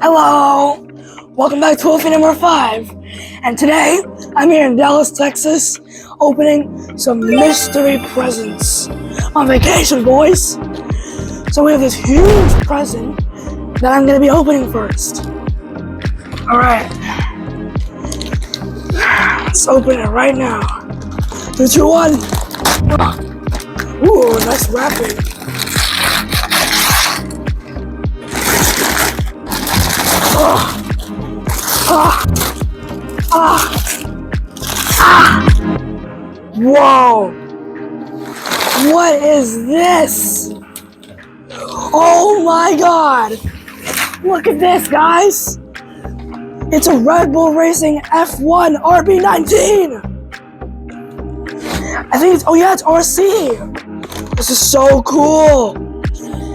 Hello! Welcome back to Outta number 5. And today, I'm here in Dallas, Texas, opening some mystery presents. On vacation, boys! So we have this huge present that I'm going to be opening first. Alright. Let's open it right now. 3, 2, 1. Ooh, nice wrapping. Whoa! What is this? Oh my god! Look at this, guys! It's a Red Bull Racing F1 RB19! I think it's RC! This is so cool!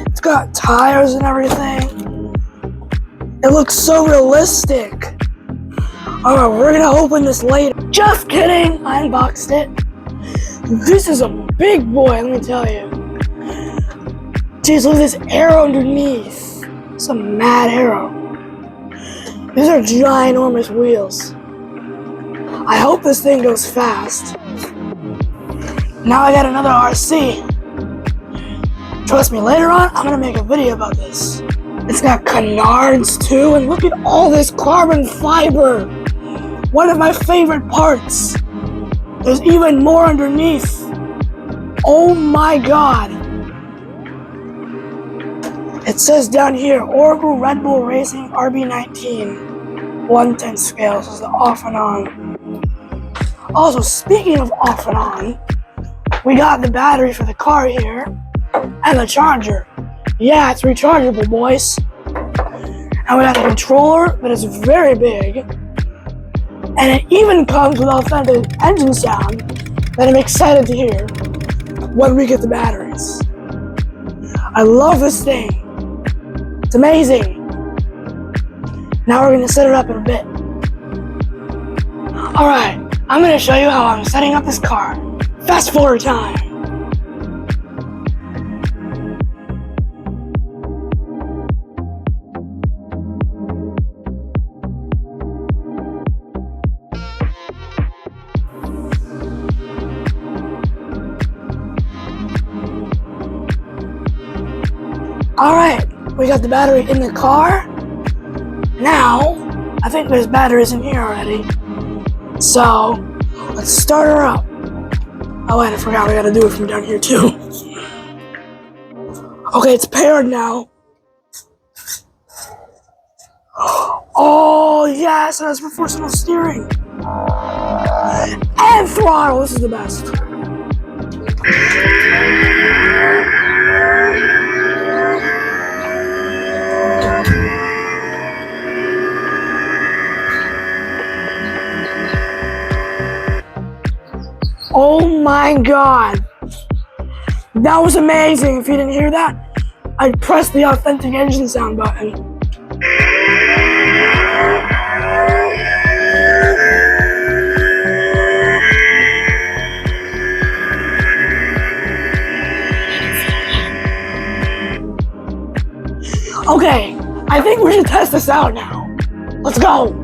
It's got tires and everything. It looks so realistic. Alright, we're gonna open this later. Just kidding! I unboxed it. This is a big boy, let me tell you. Jeez, look at this arrow underneath. It's a mad arrow. These are ginormous wheels. I hope this thing goes fast. Now I got another RC. Trust me, later on, I'm gonna make a video about this. It's got canards too, and look at all this carbon fiber. One of my favorite parts. There's even more underneath. Oh my god. It says down here, Oracle Red Bull Racing RB19. 1/10 scale, so it's the off and on. Also, speaking of off and on, we got the battery for the car here, and the charger. Yeah, it's rechargeable, boys. And we got the controller that is very big. And it even comes with authentic engine sound that I'm excited to hear when we get the batteries. I love this thing. It's amazing. Now we're gonna set it up in a bit. Alright, I'm gonna show you how I'm setting up this car. Fast forward time. Alright, we got the battery in the car. Now, I think there's batteries in here already. So, let's start her up. Oh wait, I forgot we gotta do it from down here too. Okay, it's paired now. Oh yes, it has proportional steering. And throttle, this is the best. Oh my god, that was amazing. If you didn't hear that, I pressed the authentic engine sound button. Okay, I think we should test this out now. Let's go.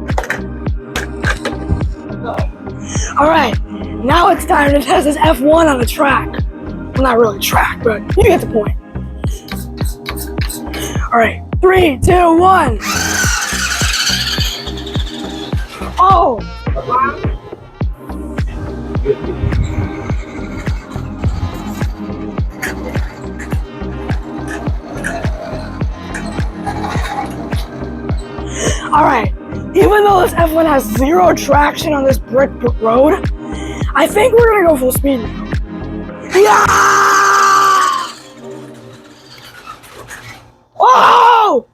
Alright. Now it's time to test this F1 on the track. Well, not really track, but you get the point. Alright, 3, 2, 1. Oh! Alright, even though this F1 has zero traction on this brick road, I think we're gonna go full speed now. Yeah! Oh!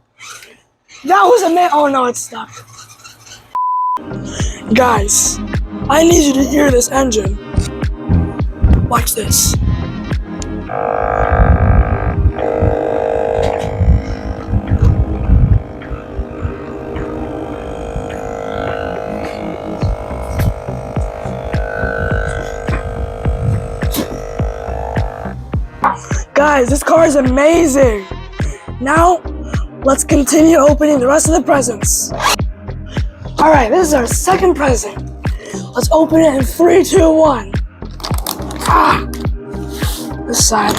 That was amazing. Oh no, it's stuck. Guys, I need you to hear this engine. Watch this. Guys, this car is amazing. Now, let's continue opening the rest of the presents. All right, this is our second present. Let's open it in 3, 2, 1. This side.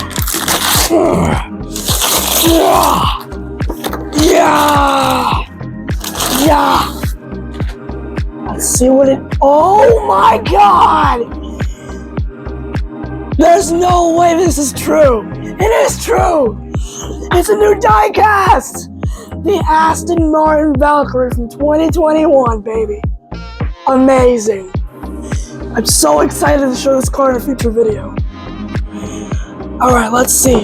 Yeah. Let's see what it. Oh my God! There's no way this is true. It is true. It's a new diecast. The Aston Martin Valkyrie from 2021, baby. Amazing. I'm so excited to show this car in a future video. Alright, let's see.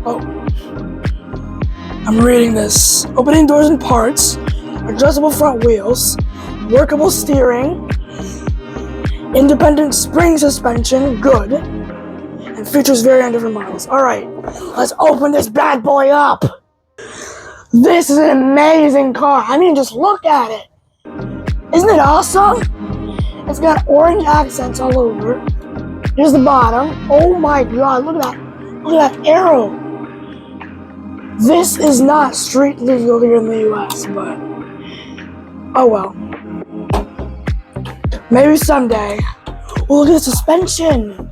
Oh. I'm reading this. Opening doors and parts. Adjustable front wheels. Workable steering. Independent spring suspension. Good. And features vary on different models. Alright, let's open this bad boy up. This is an amazing car. I mean, just look at it. Isn't it awesome? It's got orange accents all over. Here's the bottom. Oh my God, look at that. Look at that arrow. This is not street legal here in the US, but oh well. Maybe someday. Oh, look at the suspension.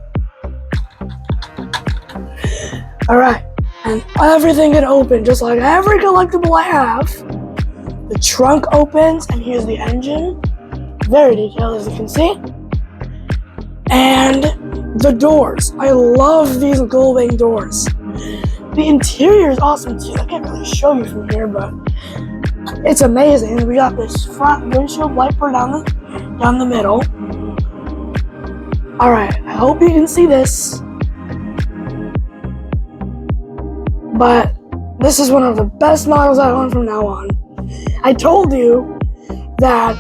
Alright, and everything can open just like every collectible I have. The trunk opens, and here's the engine. Very detailed, as you can see. And the doors. I love these gull-wing doors. The interior is awesome too. I can't really show you from here, but it's amazing. We got this front windshield wiper down the middle. Alright, I hope you can see this. But this is one of the best models I own from now on. I told you that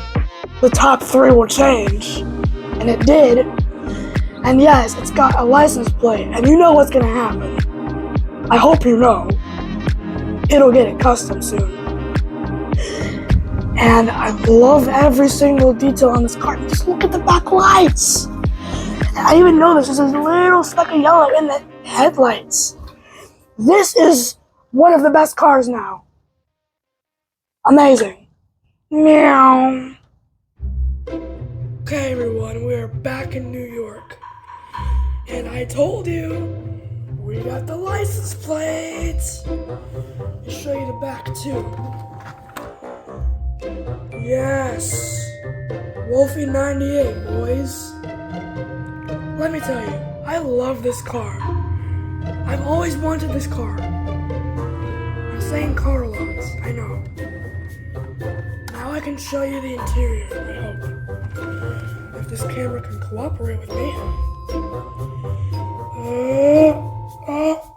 the top 3 will change, and it did. And yes, it's got a license plate, and you know what's gonna happen. I hope you know. It'll get it custom soon. And I love every single detail on this car. Just look at the back lights. And I even know there's a little speck of yellow in the headlights. This is one of the best cars now. Amazing. Meow. Okay, everyone, we are back in New York. And I told you, we got the license plates. I'll show you the back too. Yes. Wolfie 98, boys. Let me tell you, I love this car. I've always wanted this car. I'm saying car a lot, I know. Now I can show you the interior, I hope. If this camera can cooperate with me.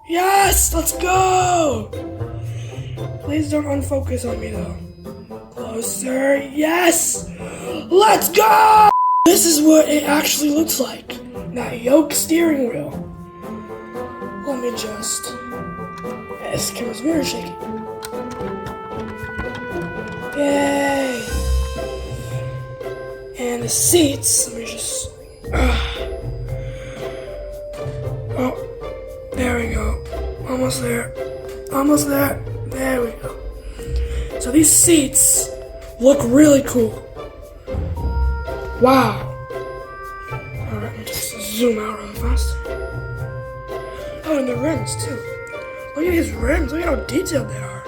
Yes! Let's go! Please don't unfocus on me though. Closer, yes! Let's go! This is what it actually looks like. That yoke steering wheel. Let me just... This camera's very shaky. Yay! And the seats, let me just... Oh, there we go. Almost there. Almost there. There we go. So these seats look really cool. Wow. Alright, let me just zoom out really fast. Oh, and the rims too. Look at these rims. Look at how detailed they are.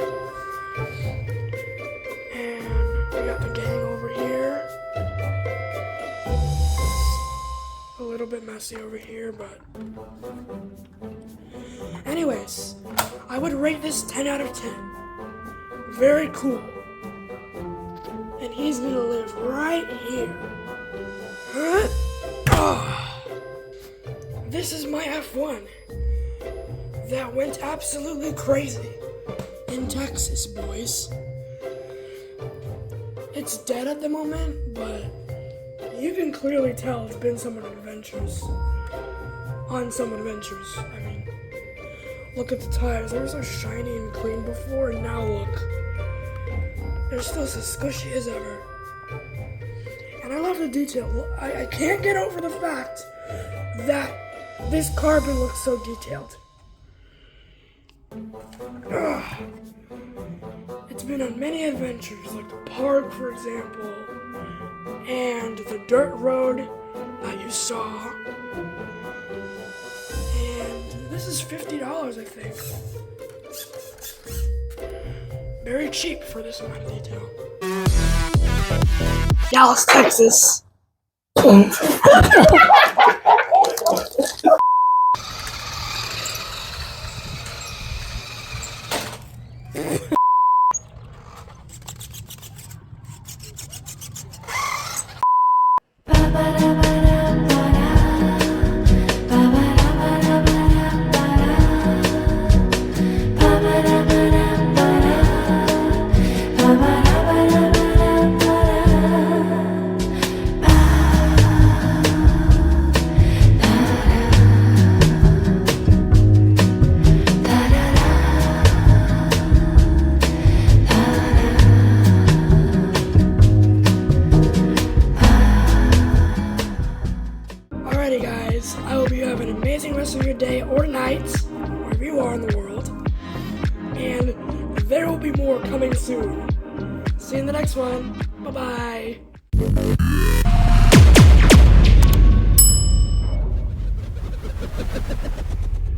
And we got the gang over here. A little bit messy over here, but... Anyways, I would rate this 10 out of 10. Very cool. And he's gonna live right here. This is my F1 that went absolutely crazy in Texas, boys. It's dead at the moment, but you can clearly tell it's been some adventures. On some adventures, I mean. Look at the tires. They were so shiny and clean before, and now look. They're still as squishy as ever. And I love the detail. I can't get over the fact that this carbon looks so detailed. Ugh. been on many adventures, like the park, for example, and the dirt road that you saw. And this is $50, I think. Very cheap for this amount of detail. Dallas, Texas. Alrighty guys, I hope you have an amazing rest of your day or night, wherever you are in the world. And there will be more coming soon. See you in the next one. Bye-bye.